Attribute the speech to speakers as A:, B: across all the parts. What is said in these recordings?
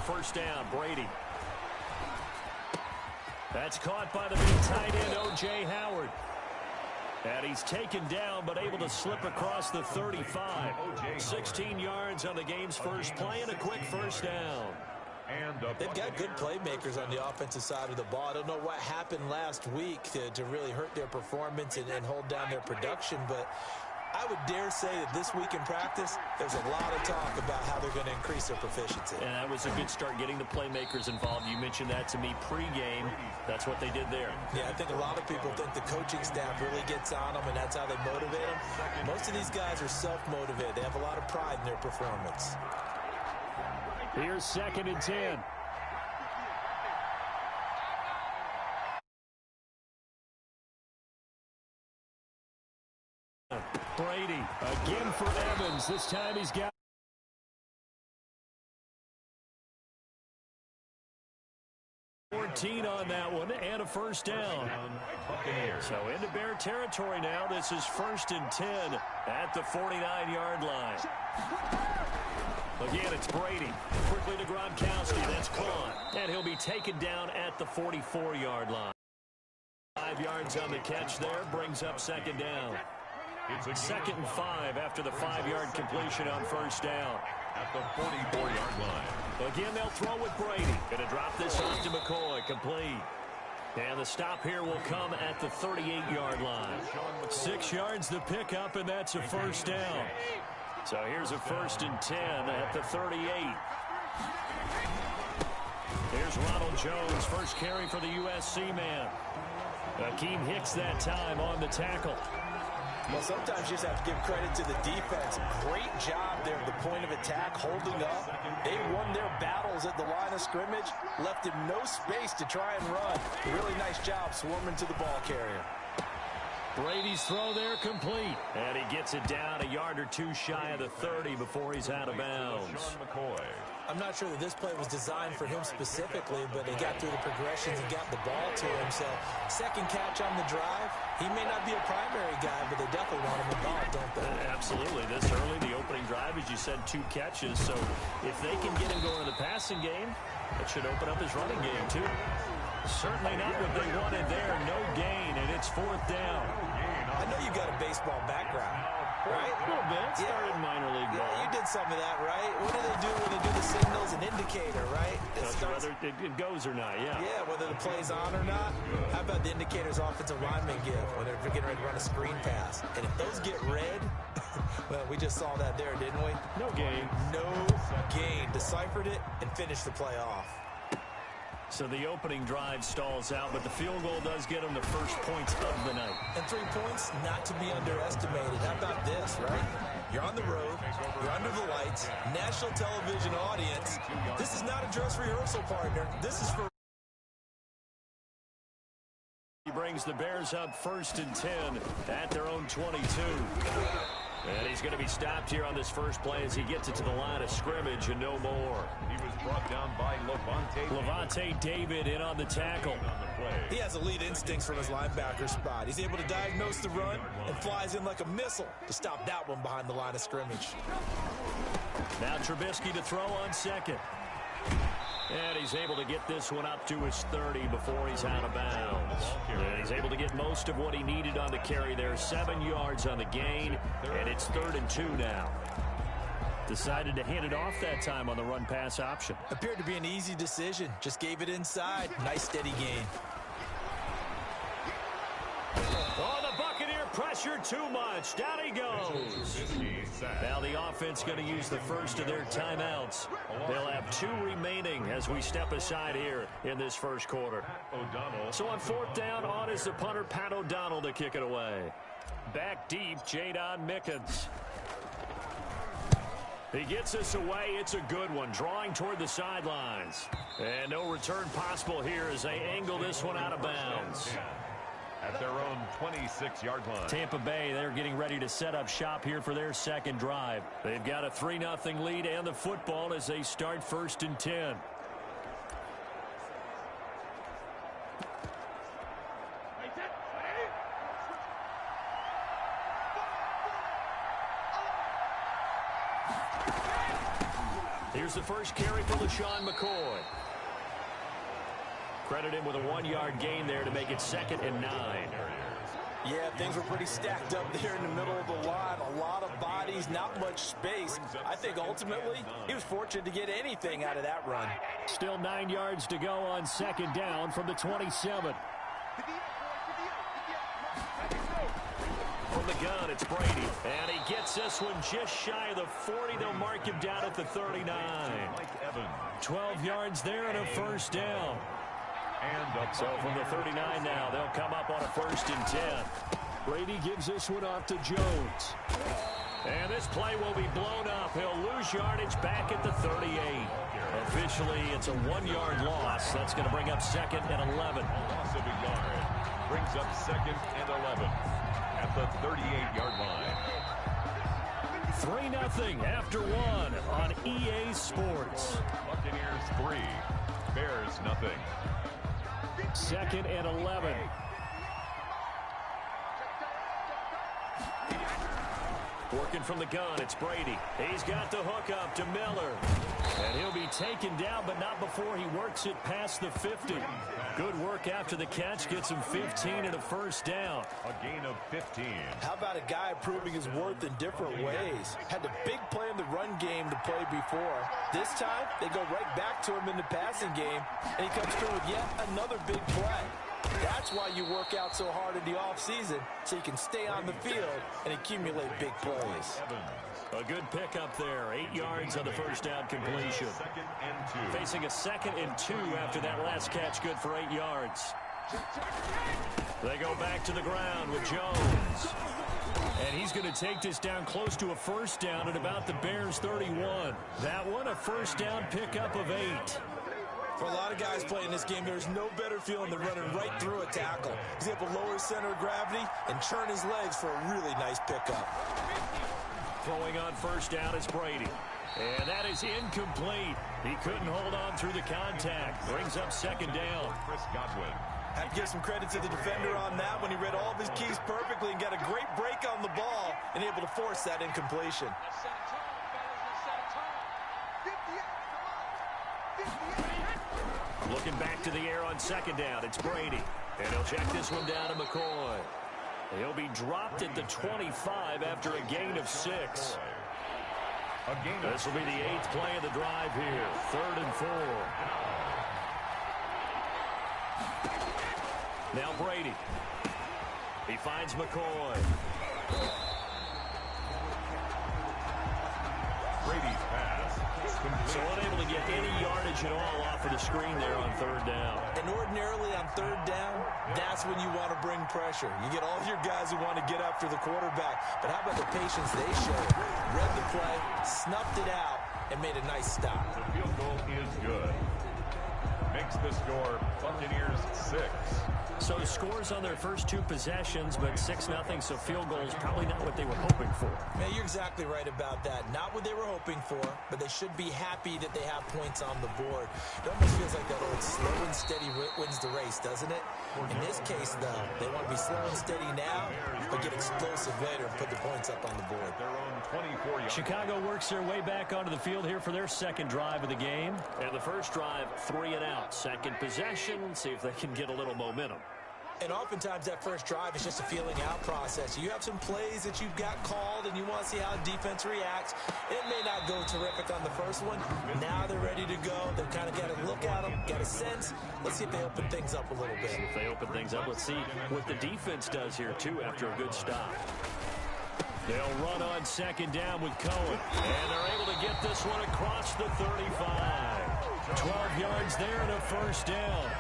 A: first down. Brady. That's caught by the big tight end, O.J. Howard. And he's taken down, but able to slip across the 35. 16 yards on the game's first play and a quick first down.
B: They've got good playmakers on the offensive side of the ball. I don't know what happened last week to really hurt their performance and hold down their production, but I would dare say that this week in practice, there's a lot of talk about how they're going to increase their proficiency.
A: And that was a good start, getting the playmakers involved. You mentioned that to me pregame. That's what they did there.
B: Yeah, I think a lot of people think the coaching staff really gets on them, and that's how they motivate them. Most of these guys are self-motivated. They have a lot of pride in their performance.
A: Here's 2nd and 10. Brady again for Evans. This time he's got 14 on that one and a first down. So into Bear territory now. This is 1st and 10 at the 49-yard line. Again, it's Brady. Quickly to Gronkowski. That's caught. And he'll be taken down at the 44-yard line. 5 yards on the catch there. Brings up 2nd down. It's 2nd and 5 after the 5-yard completion on first down. At the 44-yard line. Again, they'll throw with Brady. Going to drop this off to McCoy. Complete. And the stop here will come at the 38-yard line. 6 yards the pickup, and that's a first down. So here's a 1st and 10 at the 38. Here's Ronald Jones, first carry for the USC man. Akeem Hicks that time on the tackle.
B: Well, sometimes you just have to give credit to the defense. Great job there at the point of attack, holding up. They won their battles at the line of scrimmage, left him no space to try and run. Really nice job swarming to the ball carrier.
A: Brady's throw there complete. And he gets it down a yard or two shy of the 30 before he's out of bounds.
B: I'm not sure that this play was designed for him specifically, but he got through the progressions and got the ball to him. So, second catch on the drive. He may not be a primary guy, but they definitely want him involved, don't they?
A: Absolutely. This early, the opening drive, as you said, 2 catches. So, if they can get him going in the passing game, that should open up his running game, too. Certainly not what they wanted there. No gain, and it's 4th down.
B: I know you got a baseball background, right?
A: A little bit. Started minor league ball.
B: Yeah, you did some of that, right? What do they do when they do the signals? An indicator, right?
A: Whether it goes or not, yeah.
B: Yeah, whether the play's on or not. How about the indicators offensive linemen give when they're getting ready to run a screen pass? And if those get red, well, we just saw that there, didn't we?
A: No gain.
B: No gain. Deciphered it and finished the play off.
A: So the opening drive stalls out, but the field goal does get them the first points of the night.
B: And 3 points, not to be underestimated. How about this, right? You're on the road. You're under the lights. National television audience. This is not a dress rehearsal, partner. This is for...
A: He brings the Bears up 1st and 10 at their own 22. And he's going to be stopped here on this first play as he gets it to the line of scrimmage and no more.
C: He was brought down by
A: Levante David in on the tackle.
B: He has elite instincts from his linebacker spot. He's able to diagnose the run and flies in like a missile to stop that one behind the line of scrimmage.
A: Now Trubisky to throw on 2nd. And he's able to get this one up to his 30 before he's out of bounds. And he's able to get most of what he needed on the carry there. 7 yards on the gain, and it's 3rd and 2 now. Decided to hand it off that time on the run-pass option.
B: Appeared to be an easy decision. Just gave it inside. Nice steady gain.
A: Oh, the Buccaneer pressure too much. Down he goes. Now the offense going to use the first of their timeouts. They'll have 2 remaining as we step aside here in this first quarter. So on 4th down, on is the punter, Pat O'Donnell, to kick it away. Back deep, Jadon Mickens. He gets us away. It's a good one. Drawing toward the sidelines. And no return possible here as they angle this one out of bounds.
C: At their own 26-yard line.
A: Tampa Bay, they're getting ready to set up shop here for their second drive. They've got a 3-0 lead and the football as they start 1st and 10. Here's the first carry for LaShawn McCoy. Credit him with a 1-yard gain there to make it 2nd and 9.
B: Yeah, things were pretty stacked up there in the middle of the line. A lot of bodies, not much space. I think ultimately he was fortunate to get anything out of that run.
A: Still 9 yards to go on 2nd down from the 27. From the gun, it's Brady. And he gets this one just shy of the 40. They'll mark him down at the 39. 12 yards there and a first down. So from the 39 now, they'll come up on a 1st and 10. Brady gives this one off to Jones. And this play will be blown up. He'll lose yardage back at the 38. Officially, it's a 1-yard loss. That's going to bring up 2nd and 11.
C: Loss of a yard. Brings up 2nd and 11 at the 38-yard line.
A: 3-0 after 1 on EA Sports.
C: Buccaneers 3, Bears 0.
A: 2nd and 11. Working from the gun, it's Brady. He's got the hook up to Miller. And he'll be taken down, but not before he works it past the 50. Good work after the catch. Gets him 15 and a first down.
C: A gain of 15.
B: How about a guy proving his worth in different ways? Had the big play in the run game to play before. This time, they go right back to him in the passing game, and he comes through with yet another big play. That's why you work out so hard in the offseason, so you can stay on the field and accumulate big plays.
A: A good pickup there. 8 yards on the first down completion. Facing a 2nd and 2 after that last catch, good for 8 yards. They go back to the ground with Jones. And he's going to take this down close to a first down at about the Bears' 31. That one, a first down pickup of 8.
B: For a lot of guys playing this game, there's no better feeling than running right through a tackle. He's able to lower his center of gravity and churn his legs for a really nice pickup.
A: Throwing on first down is Brady. And that is incomplete. He couldn't hold on through the contact. Brings up 2nd down.
C: Chris Godwin.
B: Have to give some credit to the defender on that when he read all of his keys perfectly and got a great break on the ball and able to force that incompletion.
A: Looking back to the air on 2nd down, it's Brady. And he'll check this one down to McCoy. He'll be dropped at the 25 after a gain of 6. This will be the 8th play of the drive here. 3rd and 4. Now Brady. He finds McCoy.
C: Brady's pass.
A: So unable to get any yardage at all off of the screen there on 3rd down.
B: And ordinarily on 3rd down, that's when you want to bring pressure. You get all your guys who want to get after the quarterback. But how about the patience they showed? Read the play, snuffed it out, and made a nice stop.
C: The field goal is good. Makes the score Buccaneers 6.
A: So scores on their first 2 possessions, but 6-0, so field goals probably not what they were hoping for.
B: Man, you're exactly right about that. Not what they were hoping for, but they should be happy that they have points on the board. It almost feels like that old slow and steady wins the race, doesn't it? In this case, though, they want to be slow and steady now, but get explosive later and put the points up on the board.
C: Their own 24
A: Chicago works their way back onto the field here for their 2nd drive of the game. And the first drive, 3 and out. 2nd possession, see if they can get a little momentum.
B: And oftentimes that first drive is just a feeling out process. You have some plays that you've got called and you want to see how the defense reacts. It may not go terrific on the first one. Now they're ready to go. They've kind of got to look at them, got a sense. Let's see if they open things up a little bit.
A: If they open things up, let's see what the defense does here, too, after a good stop. They'll run on 2nd down with Cohen. And they're able to get this one across the 35. 12 yards there and a first down.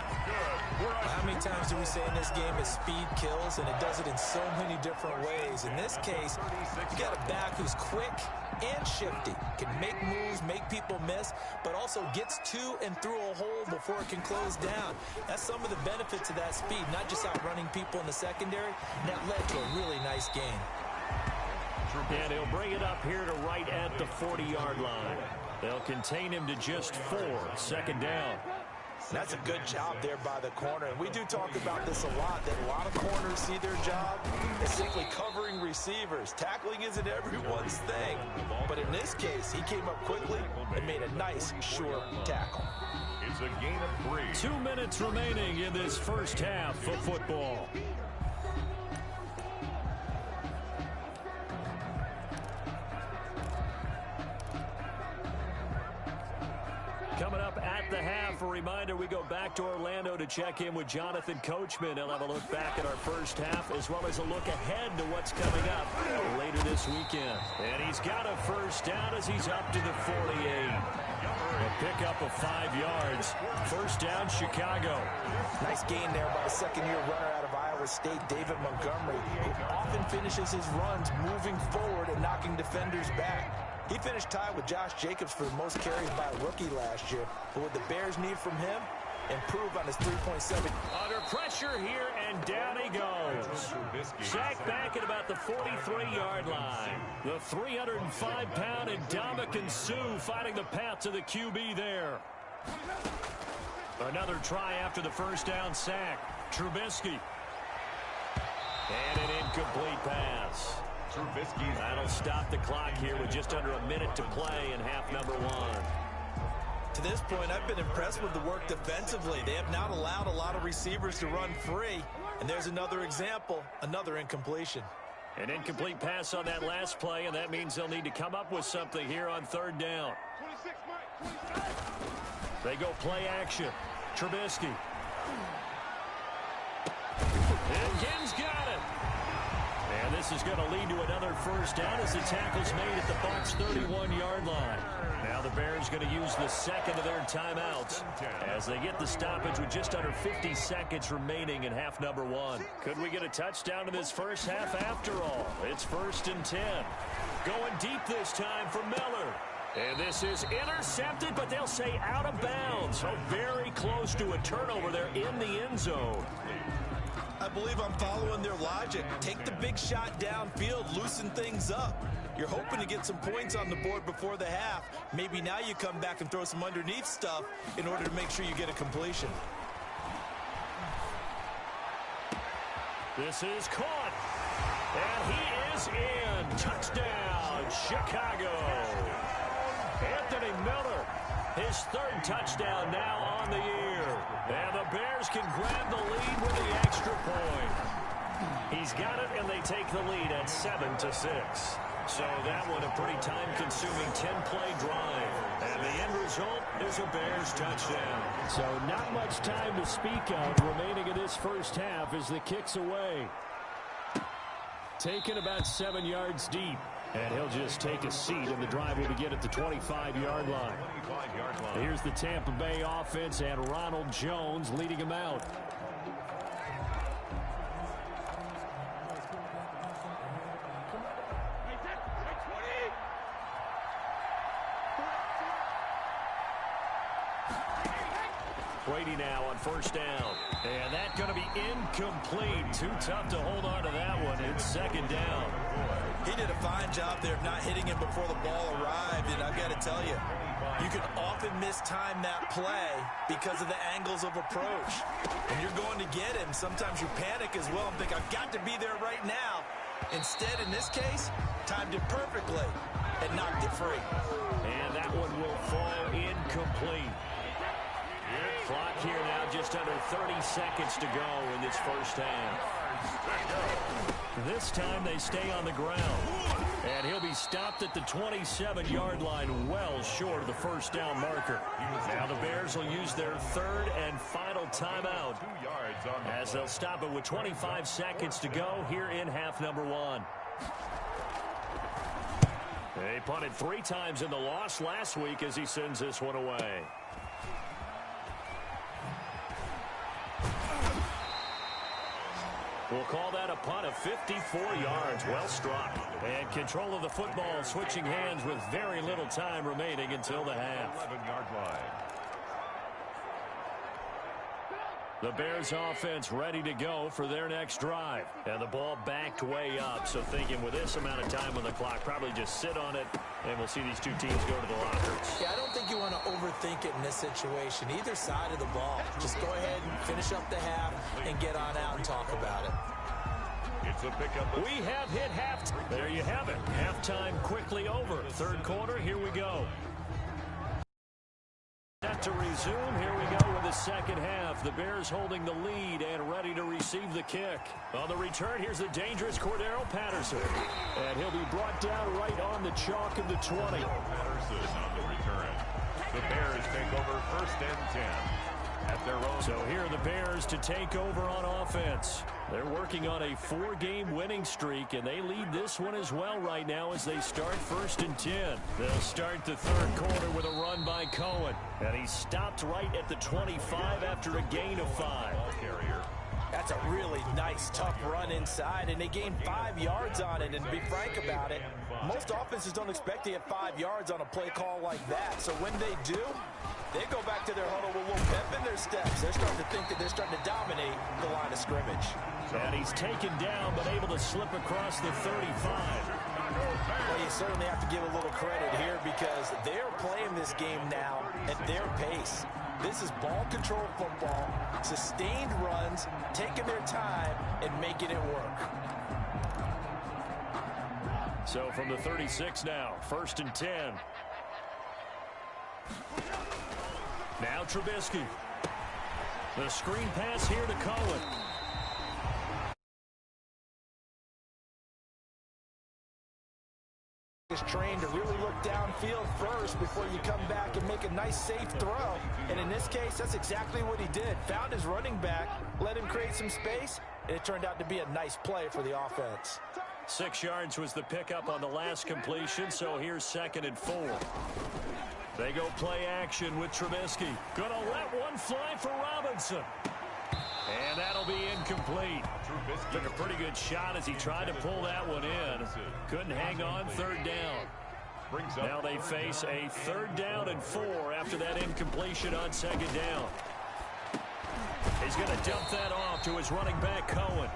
B: How many times do we say in this game that speed kills, and it does it in so many different ways? In this case, you got a back who's quick and shifty, can make moves, make people miss, but also gets to and through a hole before it can close down. That's some of the benefits of that speed, not just outrunning people in the secondary. And that led to a really nice game.
A: And he'll bring it up here to right at the 40-yard line. They'll contain him to just 4. 2nd down.
B: That's a good job there by the corner. And we do talk about this a lot, that a lot of corners see their job as simply covering receivers. Tackling isn't everyone's thing. But in this case, he came up quickly and made a nice, sure tackle.
C: It's a gain of 3.
A: 2 minutes remaining in this first half of football. Coming up at the half, a reminder, we go back to Orlando to check in with Jonathan Coachman. He'll have a look back at our first half as well as a look ahead to what's coming up later this weekend. And he's got a first down as he's up to the 48. A pickup of 5 yards. First down, Chicago.
B: Nice gain there by a second-year runner out of Iowa State, David Montgomery, who often finishes his runs moving forward and knocking defenders back. He finished tied with Josh Jacobs for the most carries by a rookie last year. But what the Bears need from him, improve on his 3.7.
A: Under pressure here, and down he goes. Sacked back at about the 43-yard line. The 305-pound Ndamukong Suh fighting the path to the QB there. Another try after the first down sack. Trubisky. And an incomplete pass. That'll stop the clock here with just under a minute to play in half number 1.
B: To this point, I've been impressed with the work defensively. They have not allowed a lot of receivers to run free. And there's another example, another incompletion.
A: An incomplete pass on that last play, and that means they'll need to come up with something here on third down. They go play action. Trubisky. And Gibbs got it. And this is going to lead to another first down as the tackle's made at the Bucs' 31-yard line. Now the Bears going to use the second of their timeouts as they get the stoppage with just under 50 seconds remaining in half number 1. Could we get a touchdown in this first half after all? It's 1st and 10. Going deep this time for Miller. And this is intercepted, but they'll say out of bounds. So very close to a turnover there in the end zone.
B: I believe I'm following their logic. Take the big shot downfield, loosen things up. You're hoping to get some points on the board before the half. Maybe now you come back and throw some underneath stuff in order to make sure you get a completion.
A: This is caught. And he is in. Touchdown, Chicago. Anthony Miller, his 3rd touchdown now on the year. And the Bears can grab the lead with the extra point. He's got it, and they take the lead at 7-6. So that one a pretty time-consuming 10-play drive. And the end result is a Bears touchdown. So not much time to speak of remaining in this first half as the kick's away. Taken about 7 yards deep. And he'll just take a seat, and the drive will begin at the 25-yard line. Here's the Tampa Bay offense, and Ronald Jones leading him out. Brady now on first down. And that's going to be incomplete. Too tough to hold on to that one. It's 2nd down.
B: He did a fine job there of not hitting him before the ball arrived, and I've got to tell you, you can often mistime that play because of the angles of approach. When you're going to get him, sometimes you panic as well and think, I've got to be there right now. Instead, in this case, timed it perfectly and knocked it free.
A: And that one will fall incomplete. Clock here now, just under 30 seconds to go in this first half. This time they stay on the ground. And he'll be stopped at the 27-yard line, well short of the first down marker. Now the Bears will use their 3rd and final timeout as they'll stop it with 25 seconds to go here in half number 1. They punted 3 times in the loss last week as he sends this one away. We'll call that a punt of 54 yards. Well struck. And control of the football switching hands with very little time remaining until the half.
C: 11-yard line.
A: The Bears offense ready to go for their next drive. And the ball backed way up, so thinking with this amount of time on the clock, probably just sit on it, and we'll see these two teams go to the lockers.
B: Yeah, I don't think you want to overthink it in this situation. Either side of the ball. Just go ahead and finish up the half and get on out and talk about it.
C: It's a pickup.
A: We have hit halftime. There you have it. Halftime quickly over. Third quarter, here we go. Set to resume. Here we go with the second half. The Bears holding the lead and ready to receive the kick. On the return, here's the dangerous Cordero Patterson. And he'll be brought down right on the chalk of the 20.
C: Patterson on the return. The Bears take over 1st and 10 at their own.
A: So here are the Bears to take over on offense. They're working on a 4-game winning streak, and they lead this one as well right now as they start 1st and 10. They'll start the third quarter with a run by Cohen. And he stopped right at the 25 after a gain of 5.
C: Carrier.
B: That's a really nice, tough run inside, and they gained 5 yards on it. And to be frank about it, most offenses don't expect to get 5 yards on a play call like that. So when they do, they go back to their huddle with a little pep in their steps. They're starting to think that they're starting to dominate the line of scrimmage.
A: And he's taken down, but able to slip across the 35.
B: Well, you certainly have to give a little credit here because they're playing this game now at their pace. This is ball control football, sustained runs, taking their time, and making it work.
A: So from the 36 now, 1st and 10. Now Trubisky. The screen pass here to Cohen.
B: Is trained to really look downfield first before you come back and make a nice safe throw. And in this case, that's exactly what he did. Found his running back, let him create some space, and it turned out to be a nice play for the offense.
A: 6 yards was the pickup on the last completion, so here's 2nd and 4. They go play action with Trubisky. Gonna let one fly for Robinson. And that'll be incomplete. Took a pretty good shot as he tried to pull that one in. Couldn't hang on, 3rd down. Now they face a 3rd down and 4 after that incompletion on 2nd down. He's going to dump that off to his running back, Cohen.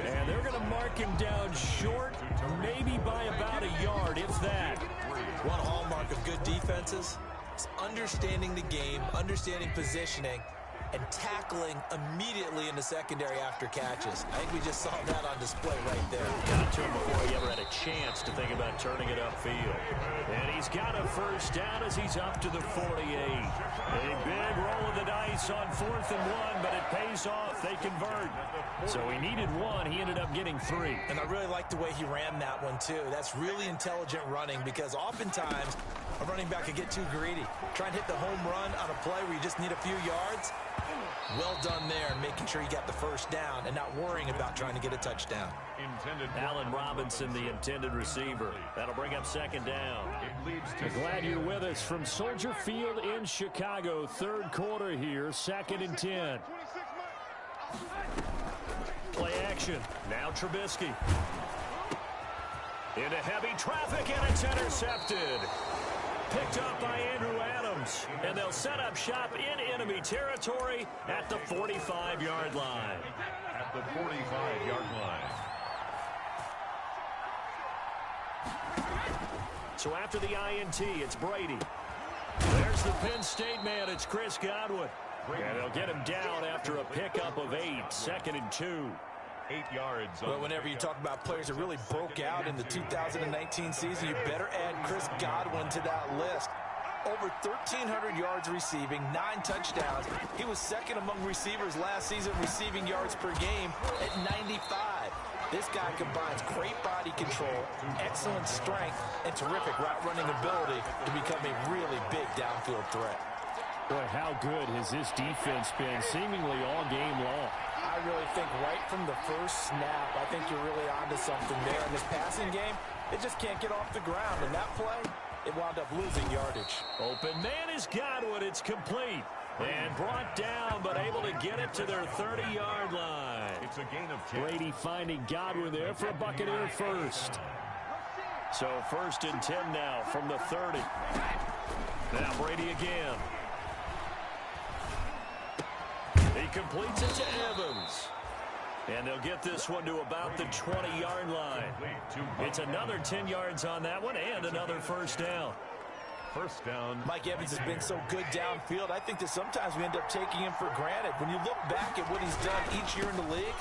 A: And they're going to mark him down short, maybe by about a yard, if that.
B: One hallmark of good defenses is understanding the game, understanding positioning, and tackling immediately in the secondary after catches. I think we just saw that on display right there.
A: Got to him before he ever had a chance to think about turning it upfield. And he's got a 1st down as he's up to the 48. A big roll of the dice on 4th and 1, but it pays off. They convert. So he needed 1. He ended up getting 3.
B: And I really like the way he ran that one, too. That's really intelligent running because oftentimes a running back could get too greedy. Try and hit the home run on a play where you just need a few yards. Well done there, making sure you got the 1st down and not worrying about trying to get a touchdown.
A: Allen Robinson, the intended receiver. That'll bring up 2nd down. Glad you're with us from Soldier Field in Chicago. 3rd quarter here, 2nd and 10. Play action. Now Trubisky. Into heavy traffic, and it's intercepted. Picked up by Andrew Adams. And they'll set up shop in enemy territory at the 45-yard line.
C: At the 45-yard line.
A: So after the INT, it's Brady. There's the Penn State man. It's Chris Godwin. And they'll get him down after a pickup of 8. 2nd and 2.
C: 8 yards.
B: Well, whenever you talk about players that really broke out in the 2019 season, you better add Chris Godwin to that list. Over 1,300 yards receiving, 9 touchdowns. He was 2nd among receivers last season receiving yards per game at 95. This guy combines great body control, excellent strength, and terrific route running ability to become a really big downfield threat.
A: Boy, how good has this defense been seemingly all game long?
B: I really think right from the first snap, I think you're really onto something there. In this passing game, it just can't get off the ground. And that play, it wound up losing yardage.
A: Open man is Godwin. It's complete. And brought down, but able to get it to their 30-yard line.
C: It's a gain of 10.
A: Brady finding Godwin there for a Buccaneer 1st. So 1st and 10 now from the 30. Now Brady again. He completes it to Evans. And they'll get this one to about the 20-yard line. It's another 10 yards on that one and another first down.
C: First down.
B: Mike Evans has been so good downfield. I think that sometimes we end up taking him for granted. When you look back at what he's done each year in the league,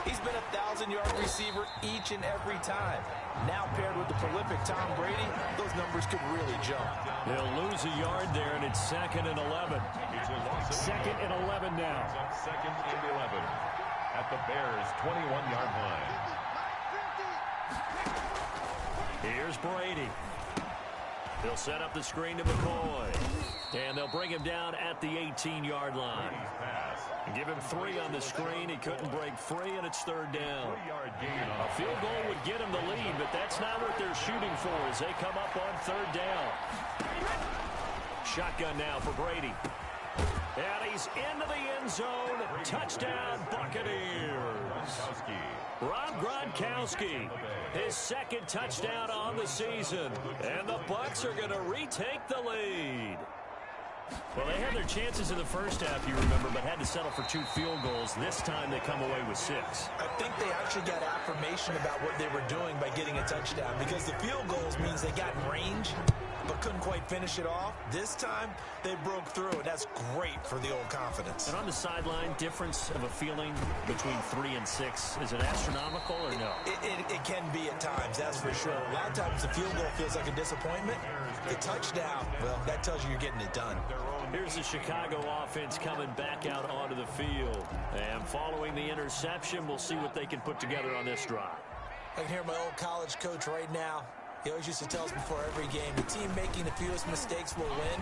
B: he's been a 1,000-yard receiver each and every time. Now paired with the prolific Tom Brady, those numbers could really jump.
A: They'll lose a yard there, and it's 2nd and 11. 2nd and 11 now.
C: Second and 11 at the Bears' 21-yard line.
A: Here's Brady. They'll set up the screen to McCoy. And they'll bring him down at the 18-yard line. Give him 3 on the screen. He couldn't break free, and it's 3rd down. A field goal would get him the lead, but that's not what they're shooting for as they come up on 3rd down. Shotgun now for Brady. And he's into the end zone. Touchdown, Buccaneers. Rob Gronkowski, his 2nd touchdown on the season. And the Bucs are going to retake the lead. Well, they had their chances in the first half, you remember, but had to settle for 2 field goals. This time they come away with 6.
B: I think they actually got affirmation about what they were doing by getting a touchdown, because the field goals means they got in range but couldn't quite finish it off. This time they broke through, and that's great for the old confidence.
A: And on the sideline, difference of a feeling between 3 and 6, is it astronomical or no?
B: It can be at times, that's for sure. A lot of times the field goal feels like a disappointment. The touchdown, well, that tells you you're getting it done.
A: Here's the Chicago offense coming back out onto the field. And following the interception, we'll see what they can put together on this drive.
B: I can hear my old college coach right now. He always used to tell us before every game, the team making the fewest mistakes will win.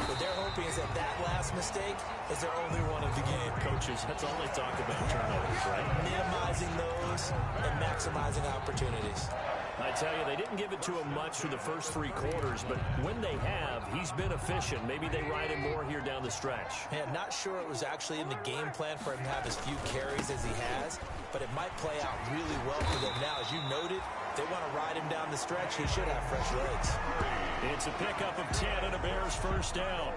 B: What they're hoping is that that last mistake is their only one of the game.
A: Coaches, that's all they talk about, turnovers, right?
B: Minimizing those and maximizing opportunities.
A: I tell you, they didn't give it to him much through the first 3 quarters, but when they have, he's been efficient. Maybe they ride him more here down the stretch.
B: Yeah, not sure it was actually in the game plan for him to have as few carries as he has, but it might play out really well for them now. As you noted, they want to ride him down the stretch. He should have fresh legs.
A: It's a pickup of 10 and a Bears first down.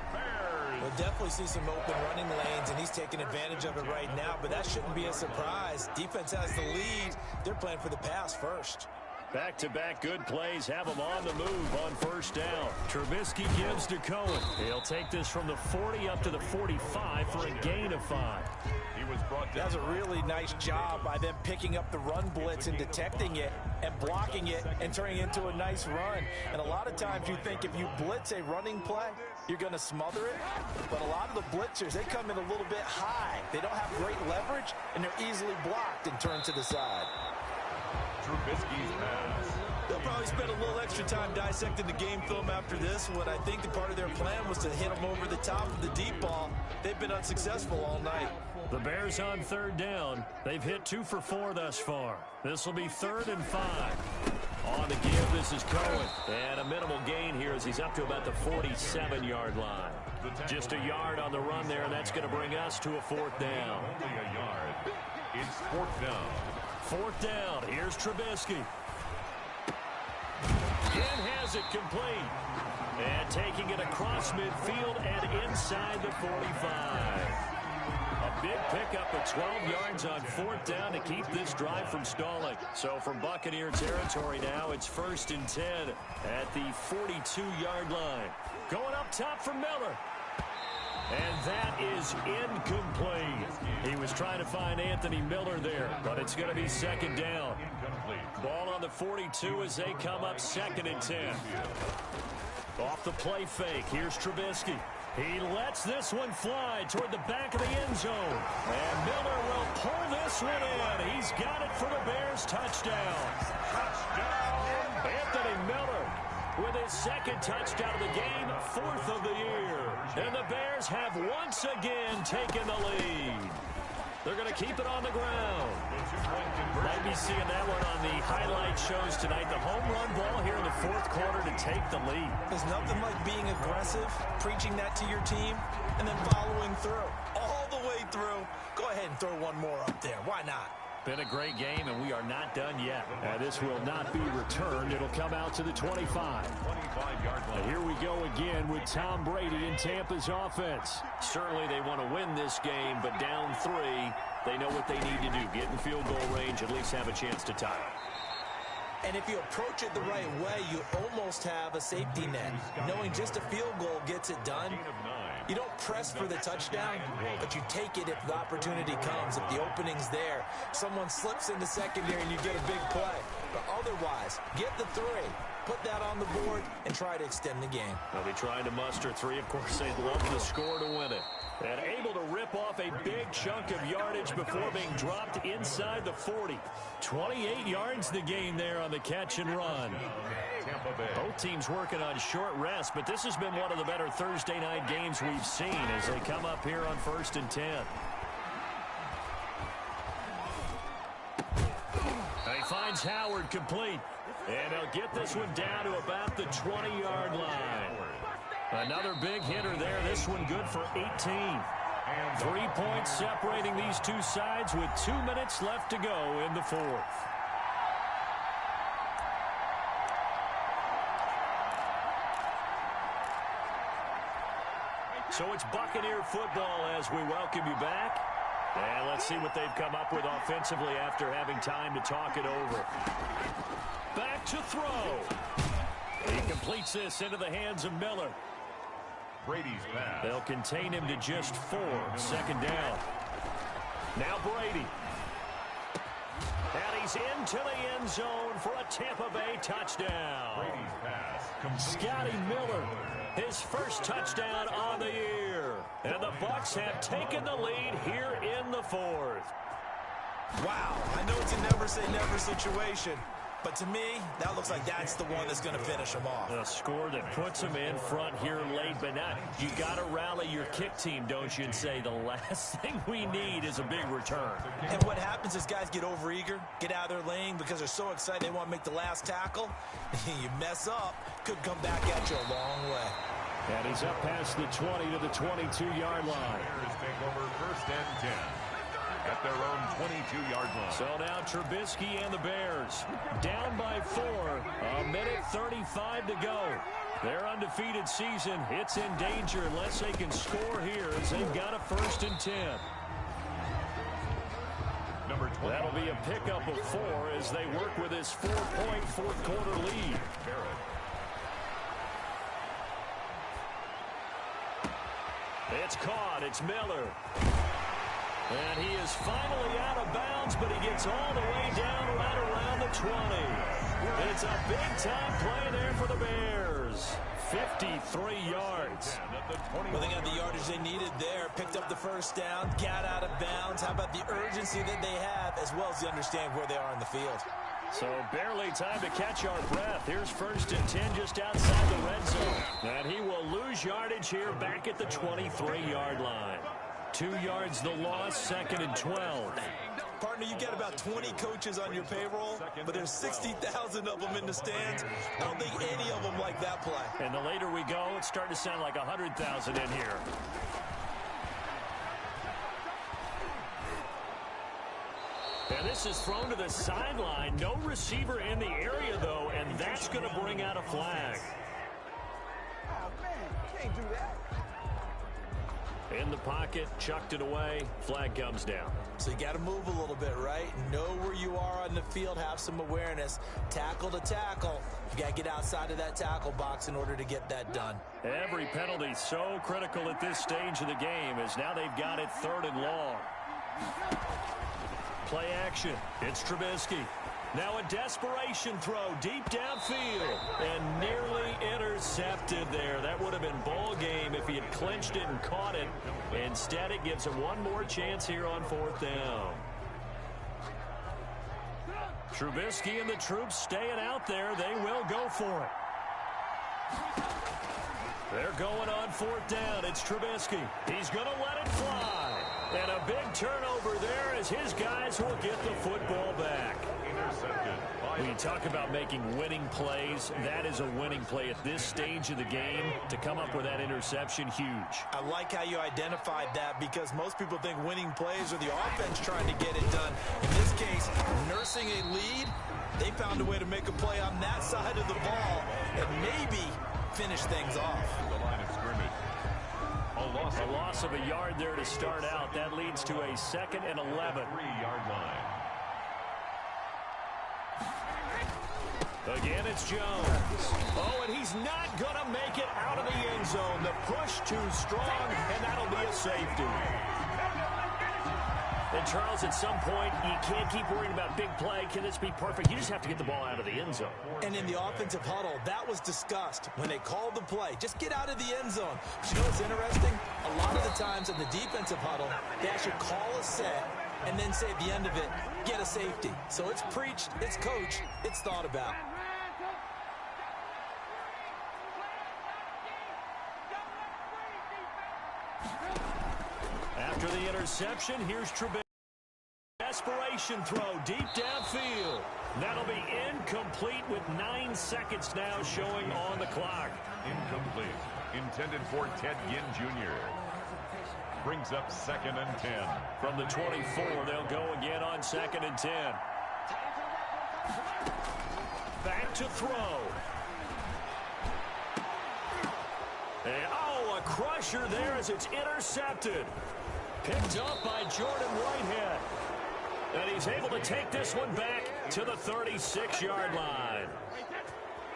B: We'll definitely see some open running lanes, and he's taking advantage of it right now, but that shouldn't be a surprise. Defense has the lead. They're playing for the pass first.
A: Back-to-back good plays have him on the move on first down. Trubisky gives to Cohen. He'll take this from the 40 up to the 45 for a gain of 5.
C: He was brought down.
B: That's a really nice job by them picking up the run blitz and detecting it and blocking it and turning it into a nice run. And a lot of times you think if you blitz a running play, you're going to smother it. But a lot of the blitzers, they come in a little bit high. They don't have great leverage, and they're easily blocked and turned to the side.
C: Trubisky's pass.
B: They'll probably spend a little extra time dissecting the game film after this one. I think the part of their plan was to hit them over the top of the deep ball. They've been unsuccessful all night.
A: The Bears on 3rd down. They've hit 2 for 4 thus far. This will be 3rd and 5. On the give, this is Cohen. And a minimal gain here as he's up to about the 47-yard line. Just a yard on the run there, and that's going to bring us to a 4th down.
C: Only a yard. It's 4th down.
A: 4th down. Here's Trubisky. And has it complete. And taking it across midfield and inside the 45. A big pickup of 12 yards on 4th down to keep this drive from stalling. So from Buccaneer territory now, it's 1st and 10 at the 42-yard line. Going up top for Miller. And that is incomplete. He was trying to find Anthony Miller there, but it's going to be 2nd down. Ball on the 42 as they come up 2nd and 10. Off the play fake, here's Trubisky. He lets this one fly toward the back of the end zone. And Miller will pull this one in. He's got it for the Bears touchdown. Touchdown! Anthony Miller with his 2nd touchdown of the game, 4th of the year. And the Bears have once again taken the lead. They're going to keep it on the ground. Might be seeing that one on the highlight shows tonight. The home run ball here in the 4th quarter to take the lead.
B: There's nothing like being aggressive, preaching that to your team, and then following through. All the way through. Go ahead and throw one more up there. Why not?
A: Been a great game, and we are not done yet. This will not be returned. It'll come out to the 25.
C: 25-yard line.
A: And here we go again with Tom Brady in Tampa's offense. Certainly they want to win this game, but down 3, they know what they need to do. Get in field goal range, at least have a chance to tie it.
B: And if you approach it the right way, you almost have a safety net. Knowing just a field goal gets it done. You don't press for the touchdown, but you take it if the opportunity comes. If the opening's there, someone slips in the secondary and you get a big play. But otherwise, get the 3. Put that on the board and try to extend the game.
A: They'll be trying to muster 3. Of course, they'd love the score to win it. And able to rip off a big chunk of yardage before being dropped inside the 40. 28 yards the gain there on the catch and run. Both teams working on short rest, but this has been one of the better Thursday night games we've seen as they come up here on 1st and 10. He finds Howard complete. And they'll get this one down to about the 20-yard line. Another big hitter there. This one good for 18. 3 points separating these two sides with 2 minutes left to go in the 4th. So it's Buccaneer football as we welcome you back. And let's see what they've come up with offensively after having time to talk it over. Back to throw. He completes this into the hands of Miller.
C: Brady's pass.
A: They'll contain him to just 4. 2nd down. Now Brady. And he's into the end zone for a Tampa Bay touchdown.
C: Brady's pass.
A: Scotty Miller, his first touchdown on the year. And the Bucs have taken the lead here in the 4th.
B: Wow, I know it's a never-say-never situation. But to me, that looks like that's the one that's going to finish them off.
A: A score that puts them in front here late, but now you got to rally your kick team, don't you, and say the last thing we need is a big return.
B: And what happens is guys get overeager, get out of their lane because they're so excited they want to make the last tackle. You mess up, could come back at you a long way.
A: And he's up past the 20 to the 22-yard line.
C: Bears take over 1st and 10. At their own 22-yard line.
A: So now Trubisky and the Bears down by 4. 1:35 to go. Their undefeated season, it's in danger unless they can score here as they've got a 1st and 10.
C: Number 20.
A: That'll be a pickup of 4 as they work with this 4-point 4th quarter lead.
C: Barrett.
A: It's caught. It's Miller. And he is finally out of bounds, but he gets all the way down right around the 20. It's a big-time play there for the Bears. 53 yards.
B: Well, they got the yardage they needed there, picked up the 1st down, got out of bounds. How about the urgency that they have, as well as they understand where they are in the field?
A: So barely time to catch our breath. Here's 1st and 10 just outside the red zone. And he will lose yardage here back at the 23-yard line. 2 yards the loss, 2nd and 12.
B: Partner, you got about 20 coaches on your payroll, but there's 60,000 of them in the stands. I don't think any of them like that play.
A: And the later we go, it's starting to sound like 100,000 in here. And this is thrown to the sideline. No receiver in the area, though, and that's going to bring out a flag.
D: Oh, man, you can't do that.
A: In the pocket, chucked it away, flag comes down.
B: So you got to move a little bit, right? Know where you are on the field, have some awareness. Tackle to tackle. You got to get outside of that tackle box in order to get that done.
A: Every penalty so critical at this stage of the game as now they've got it 3rd and long. Play action. It's Trubisky. Now a desperation throw deep downfield and nearly intercepted there. That would have been ball game if he had clinched it and caught it. Instead, it gives him one more chance here on 4th down. Trubisky and the troops staying out there. They will go for it. They're going on 4th down. It's Trubisky. He's going to let it fly. And a big turnover there as his guys will get the football back.
C: Intercepted.
A: When you talk about making winning plays, that is a winning play at this stage of the game. To come up with that interception, huge.
B: I like how you identified that, because most people think winning plays are the offense trying to get it done. In this case, nursing a lead, they found a way to make a play on that side of the ball and maybe finish things off.
C: The line of scrimmage.
A: A loss of a yard there to start out. That leads to a 2nd and 11.
C: 3-yard line.
A: Again, it's Jones. Oh, and he's not going to make it out of the end zone. The push too strong, and that'll be a safety. And, Charles, at some point, you can't keep worrying about big play. Can this be perfect? You just have to get the ball out of the end zone.
B: And in the offensive huddle, that was discussed when they called the play. Just get out of the end zone. But you know what's interesting? A lot of the times in the defensive huddle, they actually call a set and then say at the end of it, get a safety. So it's preached, it's coached, it's thought about.
A: After the interception, here's Trubisky. Desperation throw deep downfield. That'll be incomplete with 9 seconds now showing on the clock.
C: Incomplete. Intended for Ted Ginn Jr. Brings up 2nd and 10.
A: From the 24, they'll go again on 2nd and 10. Back to throw. And, oh, a crusher there as it's intercepted. Picked up by Jordan Whitehead. And he's able to take this one back to the 36-yard line.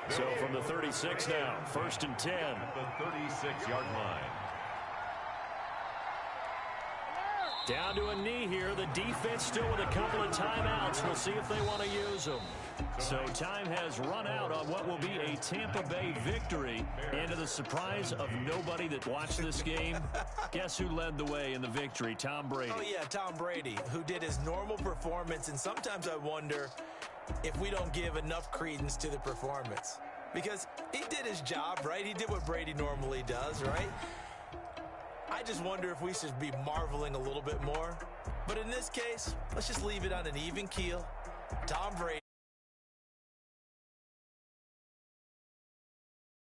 A: So from the 36 now, 1st and 10.
C: The 36-yard line.
A: Down to a knee here. The defense still with a couple of timeouts. We'll see if they want to use them. So time has run out on what will be a Tampa Bay victory. And to the surprise of nobody that watched this game, guess who led the way in the victory? Tom Brady.
B: Oh, yeah, Tom Brady, who did his normal performance. And sometimes I wonder if we don't give enough credence to the performance. Because he did his job, right? He did what Brady normally does, right? I just wonder if we should be marveling a little bit more. But in this case, let's just leave it on an even keel. Tom Brady.